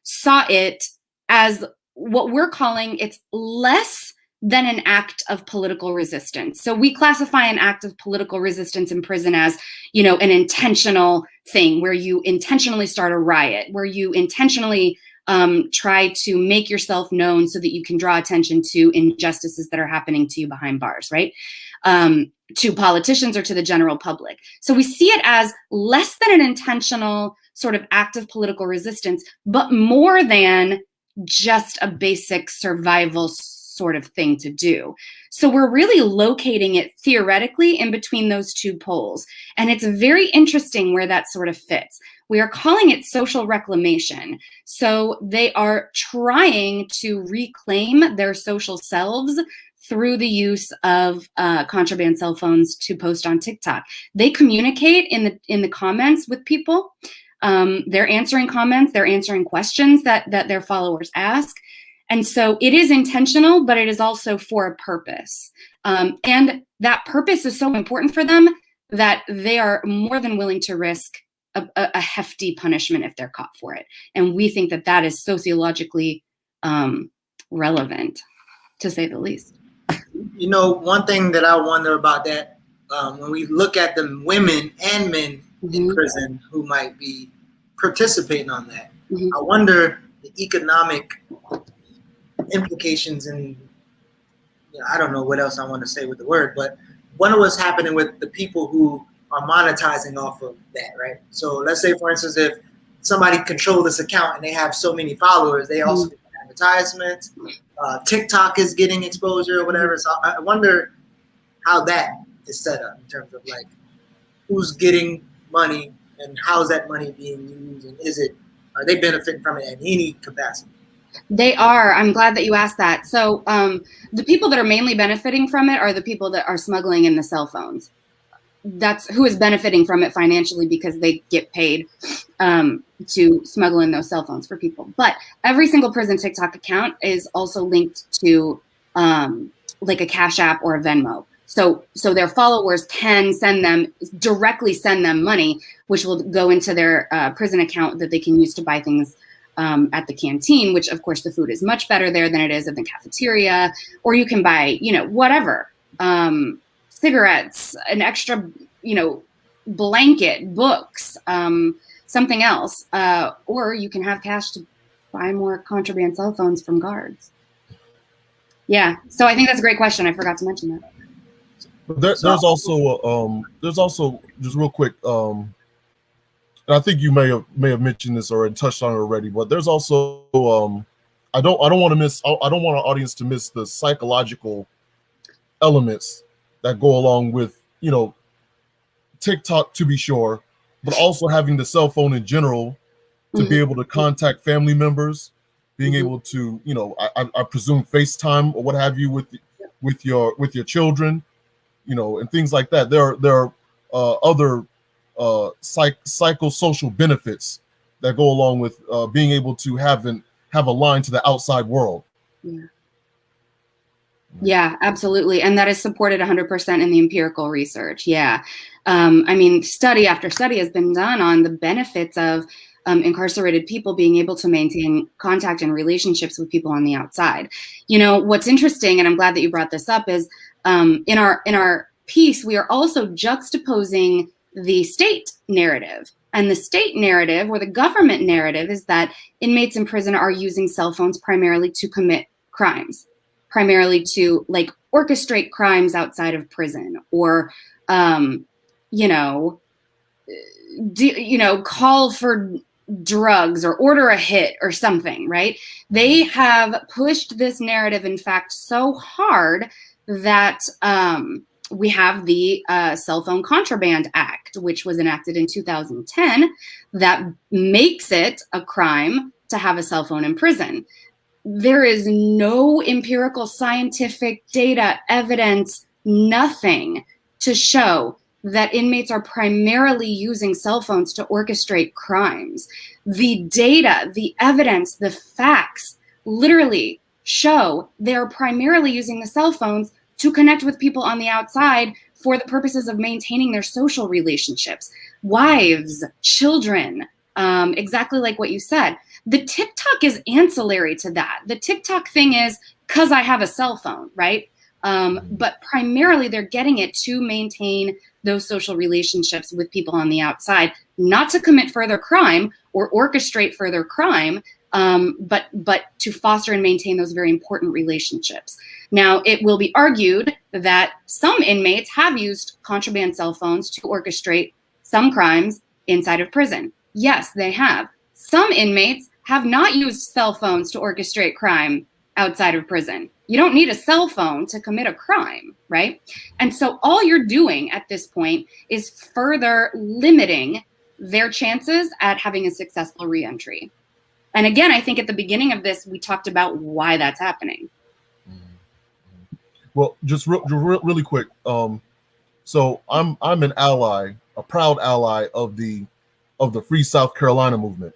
saw it as what we're calling, it's less than an act of political resistance. So we classify an act of political resistance in prison as, an intentional thing where you intentionally start a riot, where you intentionally try to make yourself known so that you can draw attention to injustices that are happening to you behind bars, right? To politicians or to the general public. So we see it as less than an intentional sort of act of political resistance, but more than just a basic survival sort of thing to do. So we're really locating it theoretically in between those two poles. And it's very interesting where that sort of fits. We are calling it social reclamation. So they are trying to reclaim their social selves through the use of contraband cell phones to post on TikTok. They communicate in the comments with people. They're answering comments, they're answering questions that their followers ask. And so it is intentional, but it is also for a purpose. And that purpose is so important for them that they are more than willing to risk a hefty punishment if they're caught for it. And we think that that is sociologically relevant, to say the least. One thing that I wonder about that, when we look at the women and men in prison who might be participating on that, I wonder the economic implications and I don't know what else I want to say with the word, but wonder what's happening with the people who are monetizing off of that, right? So let's say, for instance, if somebody controls this account and they have so many followers, they also get advertisements. TikTok is getting exposure or whatever. So I wonder how that is set up in terms of like who's getting money and how's that money being used, and are they benefiting from it in any capacity? They are. I'm glad that you asked that. So the people that are mainly benefiting from it are the people that are smuggling in the cell phones. That's who is benefiting from it financially because they get paid to smuggle in those cell phones for people. But every single prison TikTok account is also linked to like a Cash App or a Venmo. So their followers can directly send them money, which will go into their prison account that they can use to buy things at the canteen, which of course the food is much better there than it is at the cafeteria, or you can buy, whatever, cigarettes, an extra, blanket, books, something else, or you can have cash to buy more contraband cell phones from guards. Yeah, so I think that's a great question. I forgot to mention that. There's also just real quick, and I think you may have mentioned this or touched on it already, but there's also I don't want our audience to miss the psychological elements that go along with TikTok, to be sure, but also having the cell phone in general to be able to contact family members, being able to I presume FaceTime or what have you with your children, and things like that. There are other psychosocial benefits that go along with being able to have a line to the outside world. Yeah, absolutely. And that is supported 100% in the empirical research. Yeah. Study after study has been done on the benefits of incarcerated people being able to maintain contact and relationships with people on the outside. What's interesting, and I'm glad that you brought this up, is in our piece, we are also juxtaposing the state narrative. And the state narrative, or the government narrative, is that inmates in prison are using cell phones primarily to commit crimes, primarily to orchestrate crimes outside of prison, or call for drugs or order a hit or something, right? They have pushed this narrative, in fact, so hard that we have the Cell Phone Contraband Act, which was enacted in 2010, that makes it a crime to have a cell phone in prison. There is no empirical scientific data, evidence, nothing to show that inmates are primarily using cell phones to orchestrate crimes. The data, the evidence, the facts literally show they're primarily using the cell phones to connect with people on the outside for the purposes of maintaining their social relationships, wives, children, exactly like what you said. The TikTok is ancillary to that. The TikTok thing is because I have a cell phone, right? But primarily they're getting it to maintain those social relationships with people on the outside, not to commit further crime or orchestrate further crime, but to foster and maintain those very important relationships. Now, it will be argued that some inmates have used contraband cell phones to orchestrate some crimes inside of prison. Yes, they have. Some inmates have not used cell phones to orchestrate crime outside of prison. You don't need a cell phone to commit a crime, right? And so all you're doing at this point is further limiting their chances at having a successful reentry. And again, I think at the beginning of this, we talked about why that's happening. Well, just really quick. So I'm an ally, a proud ally of the Free South Carolina movement,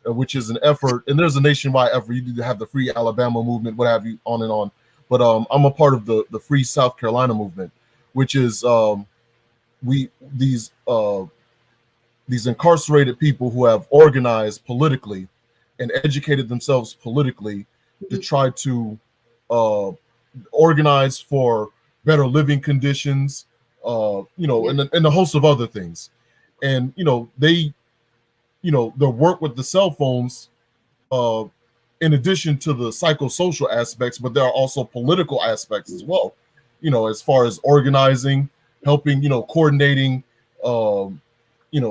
which is an effort, and there's a nationwide effort. You need to have the Free Alabama movement, what have you, on and on. But I'm a part of the Free South Carolina movement, which is these incarcerated people who have organized politically and educated themselves politically to try to organize for better living conditions, and a host of other things. And their work with the cell phones, in addition to the psychosocial aspects, but there are also political aspects as well. As far as organizing, helping, coordinating,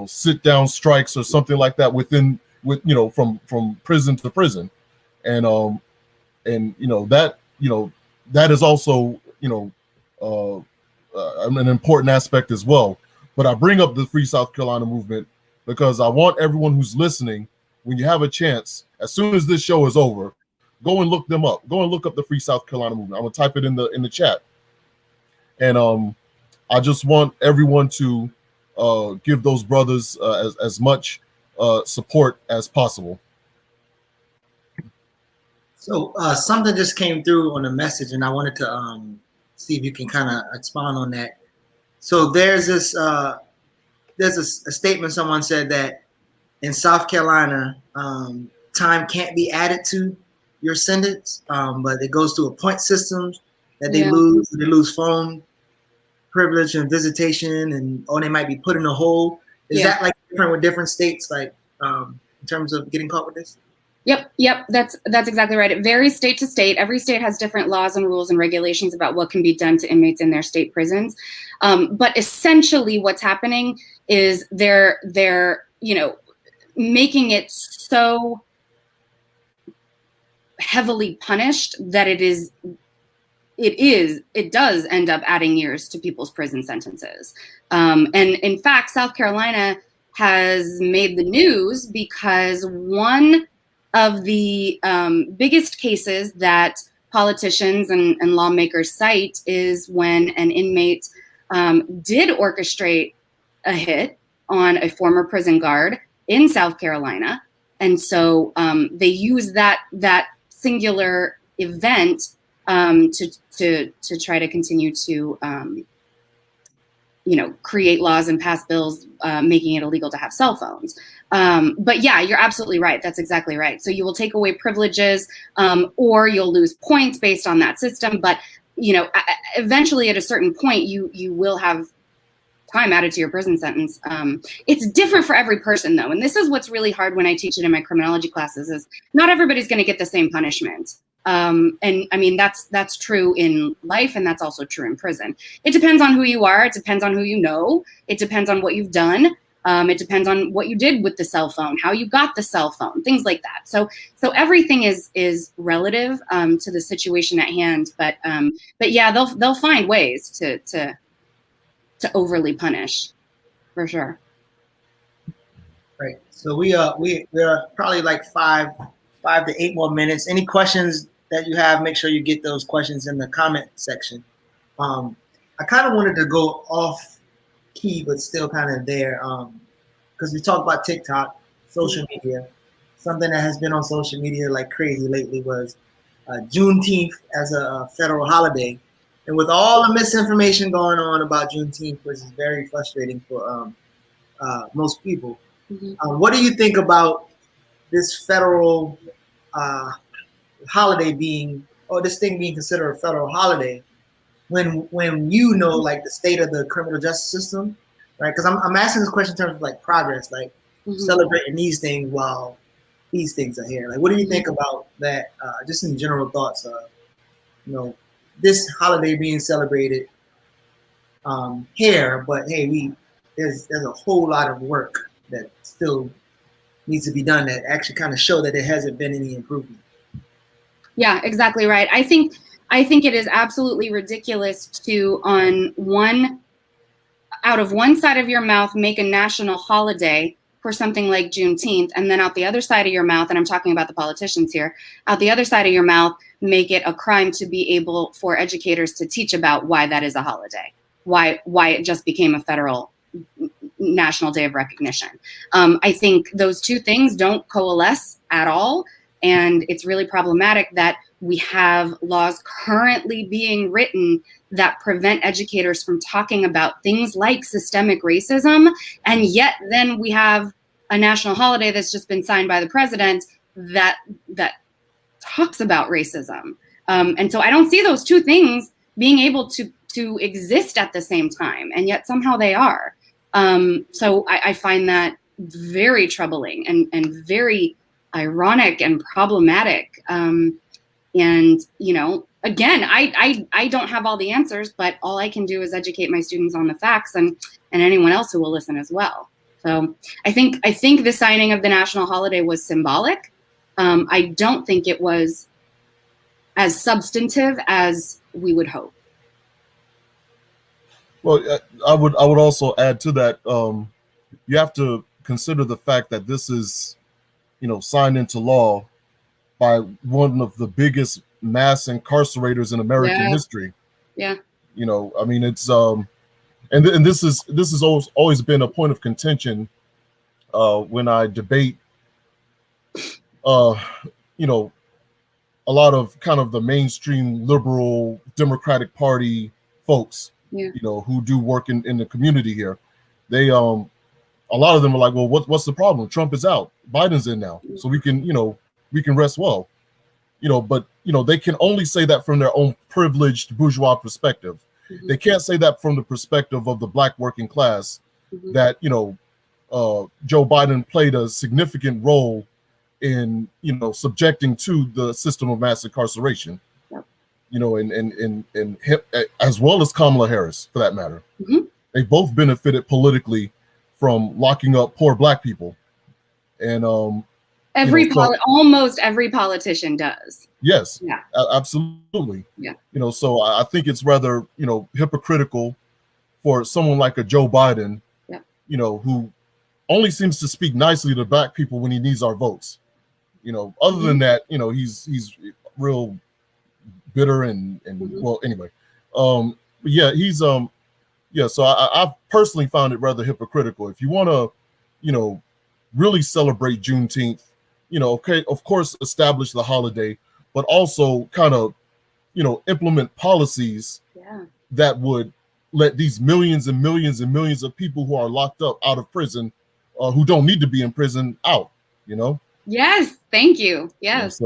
sit down strikes or something like that from prison to prison, and that is also an important aspect as well. But I bring up the Free South Carolina movement because I want everyone who's listening, when you have a chance, as soon as this show is over, go and look them up. Go and look up the Free South Carolina movement. I'm gonna type it in the chat, and I just want everyone to give those brothers as much support as possible. So something just came through on a message, and I wanted to see if you can kind of expound on that. So there's a statement someone said that in South Carolina, time can't be added to your sentence, but it goes through a point system that they lose. They lose phone privilege and visitation, or they might be put in a hole. Is that like different with different states, like in terms of getting caught with this? Yep. That's exactly right. It varies state to state. Every state has different laws and rules and regulations about what can be done to inmates in their state prisons. But essentially what's happening is they're making it so heavily punished that it does end up adding years to people's prison sentences. And in fact, South Carolina has made the news because one of the biggest cases that politicians and lawmakers cite is when an inmate did orchestrate a hit on a former prison guard in South Carolina. And so they use that singular event to try to continue to create laws and pass bills making it illegal to have cell phones. But yeah, you're absolutely right. That's exactly right. So you will take away privileges, or you'll lose points based on that system. But eventually, at a certain point, you will have time added to your prison sentence. It's different for every person, though, and this is what's really hard when I teach it in my criminology classes. Is not everybody's going to get the same punishment. And I mean, that's true in life, and that's also true in prison. It depends on who you are. It depends on who you know. It depends on what you've done. It depends on what you did with the cell phone, how you got the cell phone, things like that. So everything is relative to the situation at hand. But yeah, they'll find ways to overly punish, for sure. Right. So we are probably like five to 8 more minutes. Any questions that you have, make sure you get those questions in the comment section. I kind of wanted to go off key, but still kind of there, because we talked about TikTok, social media. Something that has been on social media like crazy lately was Juneteenth as a federal holiday. And with all the misinformation going on about Juneteenth, which is very frustrating for most people, what do you think about this federal holiday being oh, this thing being considered a federal holiday, when you know like the state of the criminal justice system, right? Because I'm asking this question in terms of like progress, like celebrating these things while these things are here. Like, what do you think about that? Just in general thoughts of, this holiday being celebrated here, but hey, there's a whole lot of work that still needs to be done that actually kind of show that there hasn't been any improvement. Yeah, exactly right. I think it is absolutely ridiculous to, out of one side of your mouth, make a national holiday for something like Juneteenth, and then out the other side of your mouth, and I'm talking about the politicians here, out the other side of your mouth, make it a crime to be able for educators to teach about why that is a holiday, why it just became a federal national day of recognition. I think those two things don't coalesce at all. And it's really problematic that we have laws currently being written that prevent educators from talking about things like systemic racism. And yet then we have a national holiday that's just been signed by the president that talks about racism. And so I don't see those two things being able to exist at the same time. And yet somehow they are. So I find that very troubling and very ironic and problematic. And, again, I don't have all the answers, but all I can do is educate my students on the facts and anyone else who will listen as well. So I think the signing of the national holiday was symbolic. I don't think it was as substantive as we would hope. Well, I would also add to that, you have to consider the fact that this is, signed into law by one of the biggest mass incarcerators in American history. Yeah. I mean, it's and this has always been a point of contention when I debate a lot of kind of the mainstream liberal Democratic Party folks, who do work in the community here. They a lot of them are like, well, what's the problem? Trump is out, Biden's in now, so we can rest well. But they can only say that from their own privileged bourgeois perspective. They can't say that from the perspective of the Black working class, that Joe Biden played a significant role in subjecting to the system of mass incarceration. And as well as Kamala Harris, for that matter. They both benefited politically from locking up poor Black people. And almost every politician does. Yes. Yeah. Absolutely. Yeah. So I think it's rather hypocritical for someone like a Joe Biden, who only seems to speak nicely to Black people when he needs our votes. Other than that, he's real bitter and well, anyway. He's so I personally found it rather hypocritical. If you want to really celebrate Juneteenth, okay, of course establish the holiday, but also kind of implement policies that would let these millions and millions and millions of people who are locked up out of prison, who don't need to be in prison, out. Yes, thank you. Yes.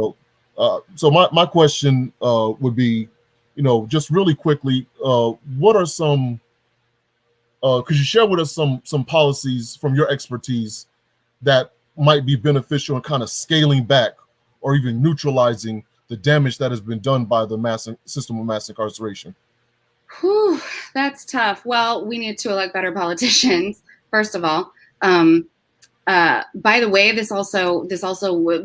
So my question would be, just really quickly, what are some could you share with us some policies from your expertise that might be beneficial in kind of scaling back or even neutralizing the damage that has been done by the system of mass incarceration? Whew, that's tough. Well, we need to elect better politicians, first of all. By the way, this also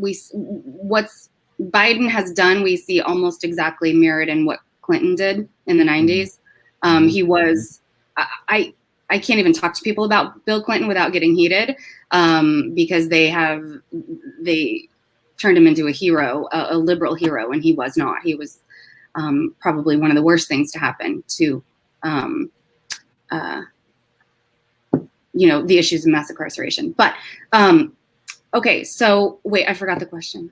what's Biden has done, we see almost exactly mirrored in what Clinton did in the 90s. He was, I can't even talk to people about Bill Clinton without getting heated, because they turned him into a hero, a liberal hero, and he was not. He was probably one of the worst things to happen to, the issues of mass incarceration. But okay, so wait, I forgot the question.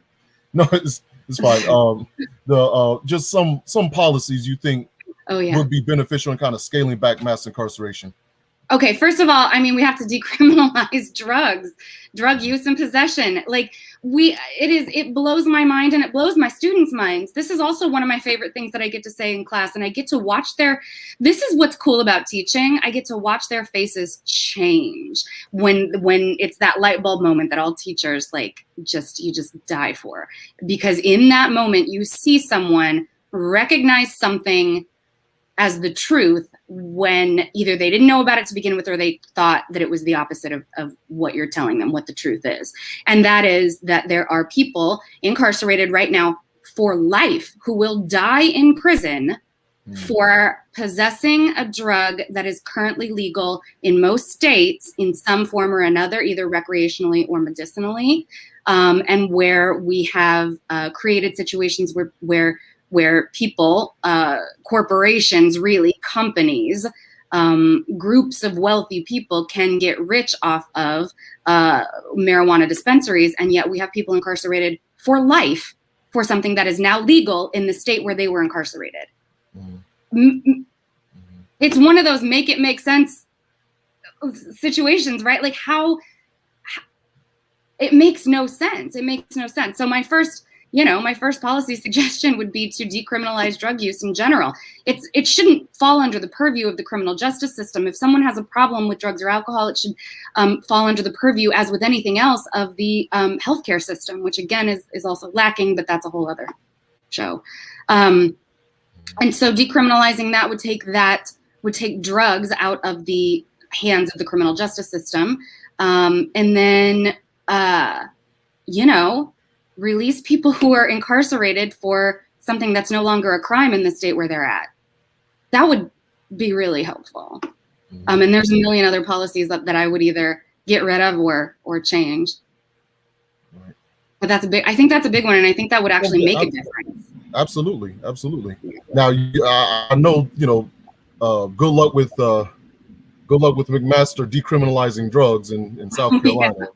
No, it's fine. Just some policies you think would be beneficial in kind of scaling back mass incarceration. Okay, first of all, I mean, we have to decriminalize drug use and possession. Like it blows my mind and it blows my students' minds. This is also one of my favorite things that I get to say in class, and I get to watch this is what's cool about teaching. I get to watch their faces change when it's that light bulb moment that all teachers you just die for. Because in that moment, you see someone recognize something as the truth when either they didn't know about it to begin with or they thought that it was the opposite of what you're telling them, what the truth is. And that is that there are people incarcerated right now for life who will die in prison for possessing a drug that is currently legal in most states in some form or another, either recreationally or medicinally, and where we have created situations where people, corporations, really companies, groups of wealthy people can get rich off of marijuana dispensaries, and yet we have people incarcerated for life for something that is now legal in the state where they were incarcerated. It's one of those make it make sense situations, right? Like how it makes no sense. It makes no sense. So my first policy suggestion would be to decriminalize drug use in general. It shouldn't fall under the purview of the criminal justice system. If someone has a problem with drugs or alcohol, it should fall under the purview, as with anything else, of the healthcare system, which again is also lacking, but that's a whole other show. And so decriminalizing that would take drugs out of the hands of the criminal justice system, and then release people who are incarcerated for something that's no longer a crime in the state where they're at. That would be really helpful. And there's a million other policies that I would either get rid of or change. Right. But I think that's a big one, and I think that would actually make a difference. Absolutely. Now, I know, good luck with McMaster decriminalizing drugs in South Carolina.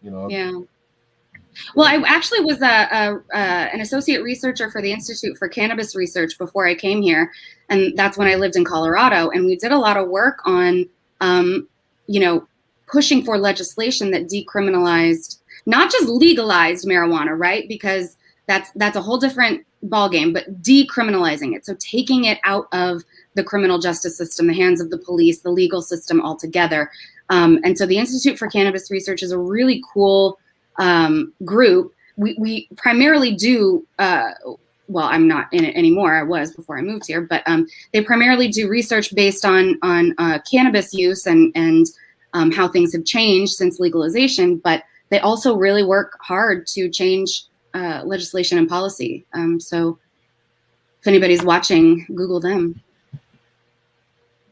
Yeah. Well, I actually was an associate researcher for the Institute for Cannabis Research before I came here, and that's when I lived in Colorado. And we did a lot of work on, pushing for legislation that decriminalized, not just legalized marijuana, right? Because that's a whole different ballgame, but decriminalizing it. So taking it out of the criminal justice system, the hands of the police, the legal system altogether. And so the Institute for Cannabis Research is a really cool group. We primarily do, well, I'm not in it anymore. I was before I moved here, but they primarily do research based on cannabis use and how things have changed since legalization. But they also really work hard to change legislation and policy. So if anybody's watching, Google them.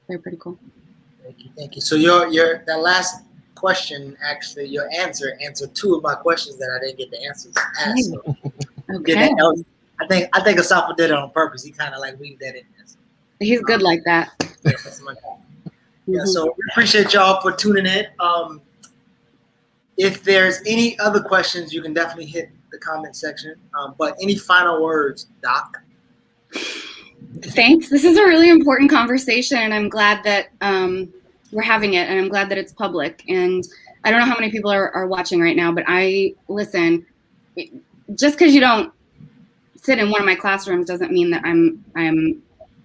They're pretty cool. Thank you. So your that last question, actually, your answered two of my questions that I didn't get the answers asked. So Okay. I think Asafo did it on purpose. He kind of weaved that in there. He's good like that. Yeah, that's my guy. Yeah, so we appreciate y'all for tuning in. If there's any other questions, you can definitely hit the comment section. But any final words, Doc? Thanks. This is a really important conversation, and I'm glad that we're having it, and I'm glad that it's public. And I don't know how many people are watching right now, but listen, just because you don't sit in one of my classrooms doesn't mean that I'm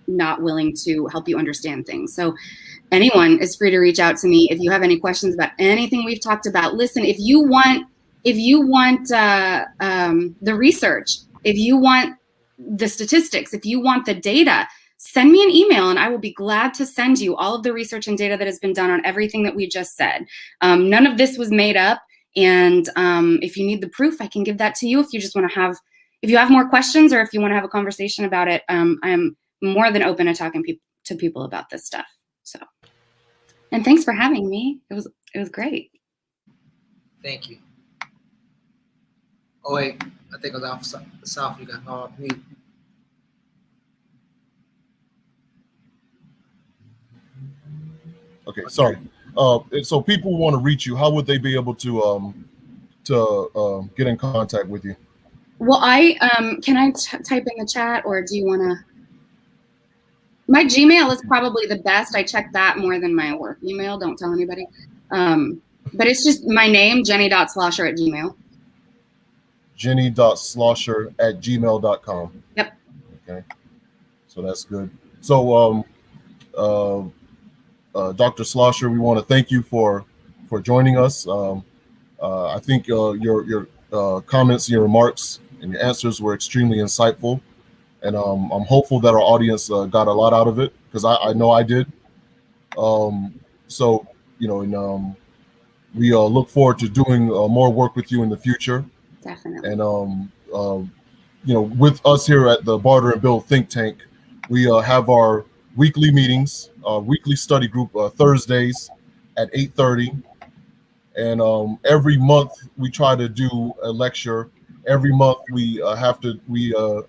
not willing to help you understand things. So anyone is free to reach out to me if you have any questions about anything we've talked about. Listen, if you want the research, if you want the statistics, if you want the data, send me an email and I will be glad to send you all of the research and data that has been done on everything that we just said. None of this was made up. And if you need the proof, I can give that to you. If you just want to if you have more questions or if you want to have a conversation about it, I'm more than open to talking to people about this stuff. So, and thanks for having me. It was great. Thank you. Oh wait, I think it was off South. You got off mute. Okay, sorry. So people want to reach you. How would they be able to get in contact with you? Well, can I type in the chat, or do you want to? My Gmail is probably the best. I check that more than my work email. Don't tell anybody. But it's just my name, jenny.slosher@gmail. jenny.slosher@gmail.com. Yep. Okay. So that's good. So, Dr. Schlosser, we want to thank you for joining us. I think your comments, your remarks, and your answers were extremely insightful, and I'm hopeful that our audience got a lot out of it, because I know I did. So, and we look forward to doing more work with you in the future. Definitely. And with us here at the Barter and Build Think Tank, we have our weekly meetings, weekly study group Thursdays at 8:30, and every month we try to do a lecture. Every month we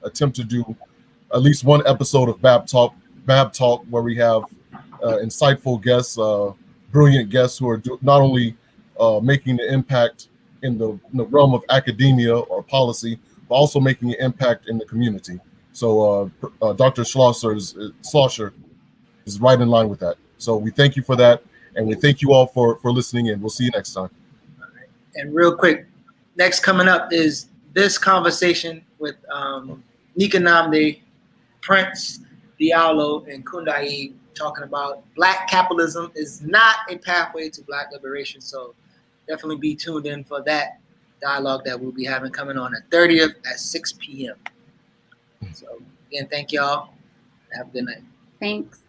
attempt to do at least one episode of BABTalk, where we have insightful guests, brilliant guests who are not only making the impact in the realm of academia or policy, but also making an impact in the community. So Dr. Schlosser is right in line with that. So we thank you for that, and we thank you all for listening, and we'll see you next time. And real quick, next coming up is this conversation with Nika Namde, Prince, Diallo, and Kundai, talking about Black capitalism is not a pathway to Black liberation. So definitely be tuned in for that dialogue that we'll be having coming on the 30th at 6 p.m. So again, thank y'all. Have a good night. Thanks.